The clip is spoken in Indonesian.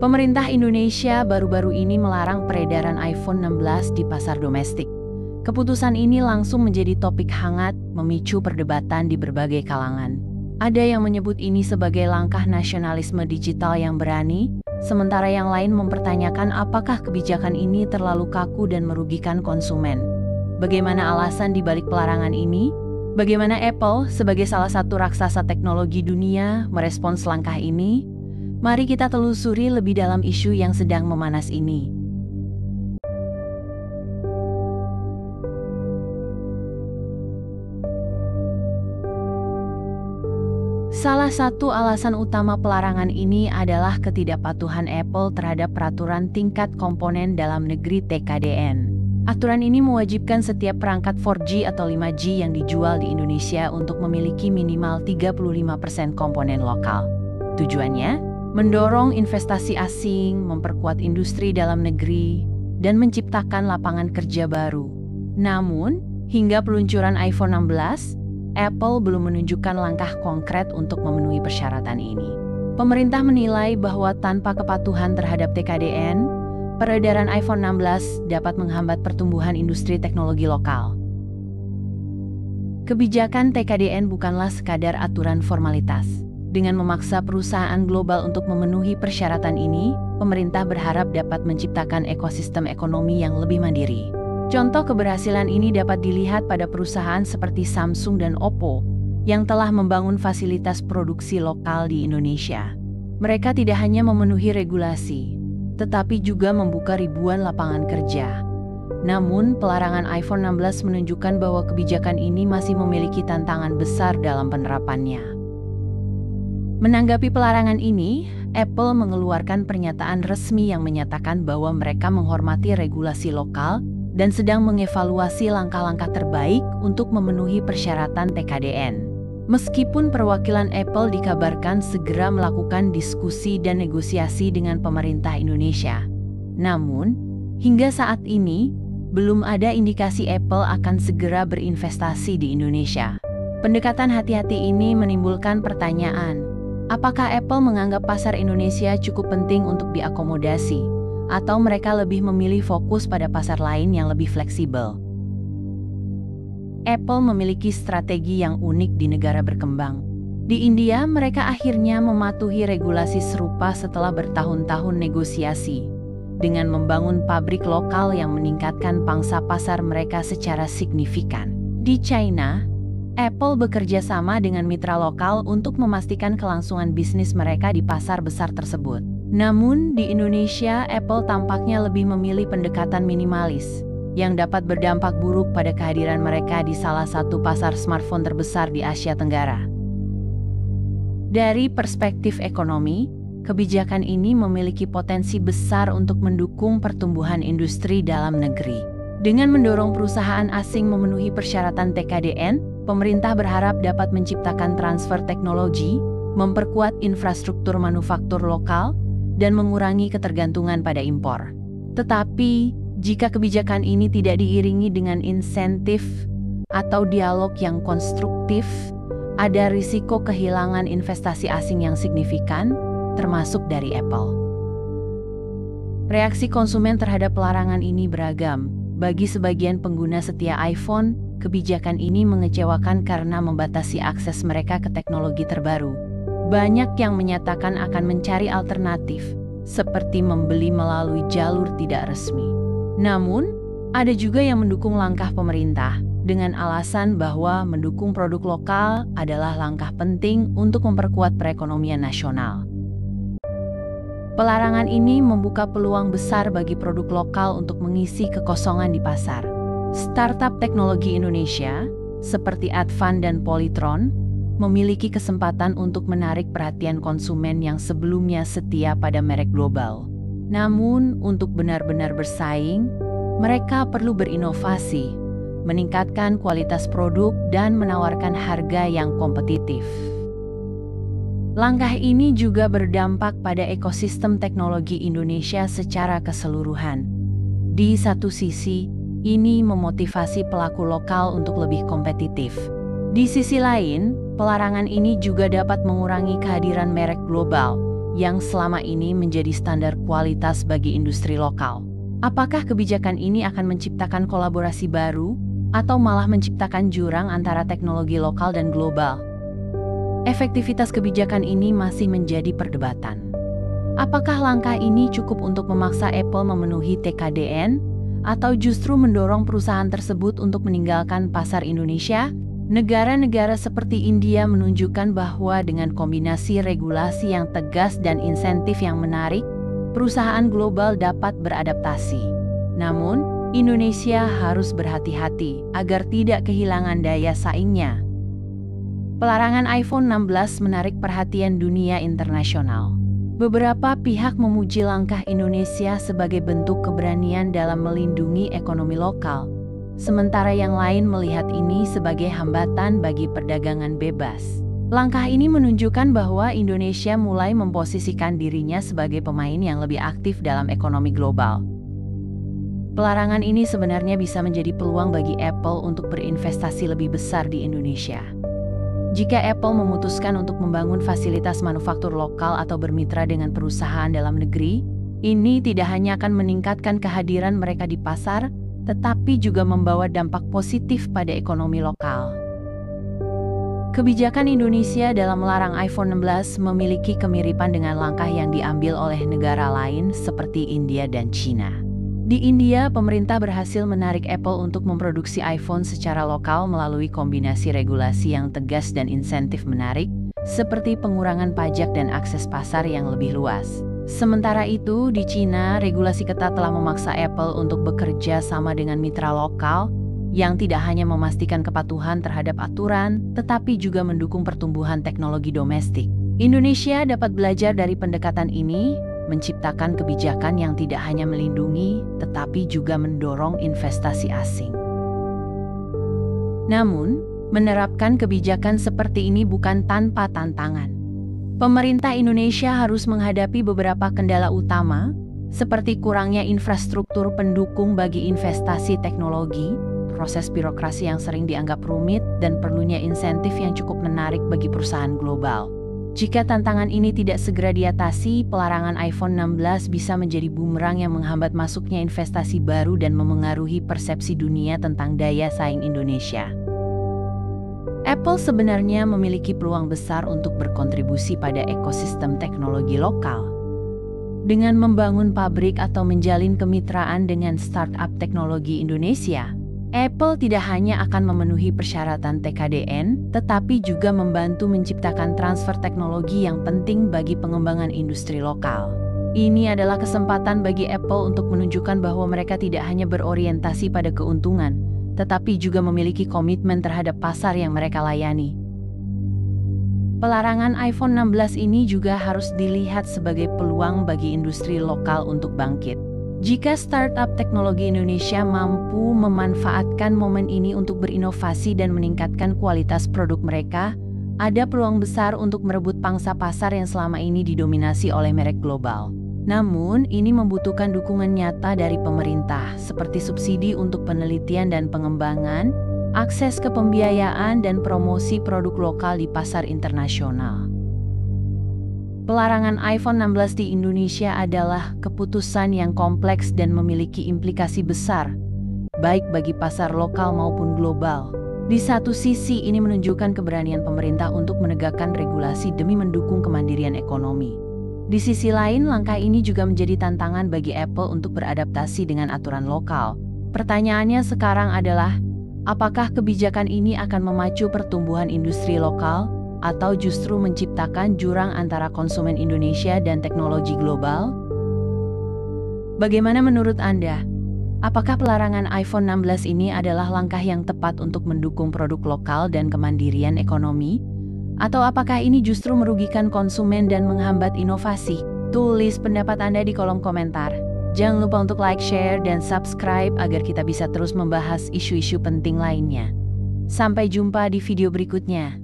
Pemerintah Indonesia baru-baru ini melarang peredaran iPhone 16 di pasar domestik. Keputusan ini langsung menjadi topik hangat, memicu perdebatan di berbagai kalangan. Ada yang menyebut ini sebagai langkah nasionalisme digital yang berani, sementara yang lain mempertanyakan apakah kebijakan ini terlalu kaku dan merugikan konsumen. Bagaimana alasan di balik pelarangan ini? Bagaimana Apple, sebagai salah satu raksasa teknologi dunia, merespons langkah ini? Mari kita telusuri lebih dalam isu yang sedang memanas ini. Salah satu alasan utama pelarangan ini adalah ketidakpatuhan Apple terhadap peraturan tingkat komponen dalam negeri (TKDN). Aturan ini mewajibkan setiap perangkat 4G atau 5G yang dijual di Indonesia untuk memiliki minimal 35% komponen lokal. Tujuannya, mendorong investasi asing, memperkuat industri dalam negeri, dan menciptakan lapangan kerja baru. Namun, hingga peluncuran iPhone 16, Apple belum menunjukkan langkah konkret untuk memenuhi persyaratan ini. Pemerintah menilai bahwa tanpa kepatuhan terhadap TKDN, peredaran iPhone 16 dapat menghambat pertumbuhan industri teknologi lokal. Kebijakan TKDN bukanlah sekadar aturan formalitas. Dengan memaksa perusahaan global untuk memenuhi persyaratan ini, pemerintah berharap dapat menciptakan ekosistem ekonomi yang lebih mandiri. Contoh keberhasilan ini dapat dilihat pada perusahaan seperti Samsung dan Oppo, yang telah membangun fasilitas produksi lokal di Indonesia. Mereka tidak hanya memenuhi regulasi, tetapi juga membuka ribuan lapangan kerja. Namun, pelarangan iPhone 16 menunjukkan bahwa kebijakan ini masih memiliki tantangan besar dalam penerapannya. Menanggapi pelarangan ini, Apple mengeluarkan pernyataan resmi yang menyatakan bahwa mereka menghormati regulasi lokal dan sedang mengevaluasi langkah-langkah terbaik untuk memenuhi persyaratan TKDN. Meskipun perwakilan Apple dikabarkan segera melakukan diskusi dan negosiasi dengan pemerintah Indonesia. Namun, hingga saat ini, belum ada indikasi Apple akan segera berinvestasi di Indonesia. Pendekatan hati-hati ini menimbulkan pertanyaan, apakah Apple menganggap pasar Indonesia cukup penting untuk diakomodasi, atau mereka lebih memilih fokus pada pasar lain yang lebih fleksibel? Apple memiliki strategi yang unik di negara berkembang. Di India, mereka akhirnya mematuhi regulasi serupa setelah bertahun-tahun negosiasi, dengan membangun pabrik lokal yang meningkatkan pangsa pasar mereka secara signifikan. Di China, Apple bekerja sama dengan mitra lokal untuk memastikan kelangsungan bisnis mereka di pasar besar tersebut. Namun, di Indonesia, Apple tampaknya lebih memilih pendekatan minimalis, yang dapat berdampak buruk pada kehadiran mereka di salah satu pasar smartphone terbesar di Asia Tenggara. Dari perspektif ekonomi, kebijakan ini memiliki potensi besar untuk mendukung pertumbuhan industri dalam negeri. Dengan mendorong perusahaan asing memenuhi persyaratan TKDN, pemerintah berharap dapat menciptakan transfer teknologi, memperkuat infrastruktur manufaktur lokal, dan mengurangi ketergantungan pada impor. Tetapi, jika kebijakan ini tidak diiringi dengan insentif atau dialog yang konstruktif, ada risiko kehilangan investasi asing yang signifikan, termasuk dari Apple. Reaksi konsumen terhadap pelarangan ini beragam. Bagi sebagian pengguna setia iPhone, kebijakan ini mengecewakan karena membatasi akses mereka ke teknologi terbaru. Banyak yang menyatakan akan mencari alternatif, seperti membeli melalui jalur tidak resmi. Namun, ada juga yang mendukung langkah pemerintah, dengan alasan bahwa mendukung produk lokal adalah langkah penting untuk memperkuat perekonomian nasional. Pelarangan ini membuka peluang besar bagi produk lokal untuk mengisi kekosongan di pasar. Startup teknologi Indonesia, seperti Advan dan Polytron, memiliki kesempatan untuk menarik perhatian konsumen yang sebelumnya setia pada merek global. Namun, untuk benar-benar bersaing, mereka perlu berinovasi, meningkatkan kualitas produk, dan menawarkan harga yang kompetitif. Langkah ini juga berdampak pada ekosistem teknologi Indonesia secara keseluruhan. Di satu sisi, ini memotivasi pelaku lokal untuk lebih kompetitif. Di sisi lain, pelarangan ini juga dapat mengurangi kehadiran merek global yang selama ini menjadi standar kualitas bagi industri lokal. Apakah kebijakan ini akan menciptakan kolaborasi baru atau malah menciptakan jurang antara teknologi lokal dan global? Efektivitas kebijakan ini masih menjadi perdebatan. Apakah langkah ini cukup untuk memaksa Apple memenuhi TKDN atau justru mendorong perusahaan tersebut untuk meninggalkan pasar Indonesia? Negara-negara seperti India menunjukkan bahwa dengan kombinasi regulasi yang tegas dan insentif yang menarik, perusahaan global dapat beradaptasi. Namun, Indonesia harus berhati-hati agar tidak kehilangan daya saingnya. Pelarangan iPhone 16 menarik perhatian dunia internasional. Beberapa pihak memuji langkah Indonesia sebagai bentuk keberanian dalam melindungi ekonomi lokal, sementara yang lain melihat ini sebagai hambatan bagi perdagangan bebas. Langkah ini menunjukkan bahwa Indonesia mulai memposisikan dirinya sebagai pemain yang lebih aktif dalam ekonomi global. Pelarangan ini sebenarnya bisa menjadi peluang bagi Apple untuk berinvestasi lebih besar di Indonesia. Jika Apple memutuskan untuk membangun fasilitas manufaktur lokal atau bermitra dengan perusahaan dalam negeri, ini tidak hanya akan meningkatkan kehadiran mereka di pasar, tetapi juga membawa dampak positif pada ekonomi lokal. Kebijakan Indonesia dalam melarang iPhone 16 memiliki kemiripan dengan langkah yang diambil oleh negara lain seperti India dan China. Di India, pemerintah berhasil menarik Apple untuk memproduksi iPhone secara lokal melalui kombinasi regulasi yang tegas dan insentif menarik, seperti pengurangan pajak dan akses pasar yang lebih luas. Sementara itu, di China, regulasi ketat telah memaksa Apple untuk bekerja sama dengan mitra lokal, yang tidak hanya memastikan kepatuhan terhadap aturan, tetapi juga mendukung pertumbuhan teknologi domestik. Indonesia dapat belajar dari pendekatan ini, menciptakan kebijakan yang tidak hanya melindungi, tetapi juga mendorong investasi asing. Namun, menerapkan kebijakan seperti ini bukan tanpa tantangan. Pemerintah Indonesia harus menghadapi beberapa kendala utama, seperti kurangnya infrastruktur pendukung bagi investasi teknologi, proses birokrasi yang sering dianggap rumit, dan perlunya insentif yang cukup menarik bagi perusahaan global. Jika tantangan ini tidak segera diatasi, pelarangan iPhone 16 bisa menjadi bumerang yang menghambat masuknya investasi baru dan memengaruhi persepsi dunia tentang daya saing Indonesia. Apple sebenarnya memiliki peluang besar untuk berkontribusi pada ekosistem teknologi lokal. Dengan membangun pabrik atau menjalin kemitraan dengan startup teknologi Indonesia, Apple tidak hanya akan memenuhi persyaratan TKDN, tetapi juga membantu menciptakan transfer teknologi yang penting bagi pengembangan industri lokal. Ini adalah kesempatan bagi Apple untuk menunjukkan bahwa mereka tidak hanya berorientasi pada keuntungan, tetapi juga memiliki komitmen terhadap pasar yang mereka layani. Pelarangan iPhone 16 ini juga harus dilihat sebagai peluang bagi industri lokal untuk bangkit. Jika startup teknologi Indonesia mampu memanfaatkan momen ini untuk berinovasi dan meningkatkan kualitas produk mereka, ada peluang besar untuk merebut pangsa pasar yang selama ini didominasi oleh merek global. Namun, ini membutuhkan dukungan nyata dari pemerintah, seperti subsidi untuk penelitian dan pengembangan, akses ke pembiayaan, dan promosi produk lokal di pasar internasional. Pelarangan iPhone 16 di Indonesia adalah keputusan yang kompleks dan memiliki implikasi besar, baik bagi pasar lokal maupun global. Di satu sisi, ini menunjukkan keberanian pemerintah untuk menegakkan regulasi demi mendukung kemandirian ekonomi. Di sisi lain, langkah ini juga menjadi tantangan bagi Apple untuk beradaptasi dengan aturan lokal. Pertanyaannya sekarang adalah, apakah kebijakan ini akan memacu pertumbuhan industri lokal, atau justru menciptakan jurang antara konsumen Indonesia dan teknologi global? Bagaimana menurut Anda? Apakah pelarangan iPhone 16 ini adalah langkah yang tepat untuk mendukung produk lokal dan kemandirian ekonomi? Atau apakah ini justru merugikan konsumen dan menghambat inovasi? Tulis pendapat Anda di kolom komentar. Jangan lupa untuk like, share, dan subscribe agar kita bisa terus membahas isu-isu penting lainnya. Sampai jumpa di video berikutnya.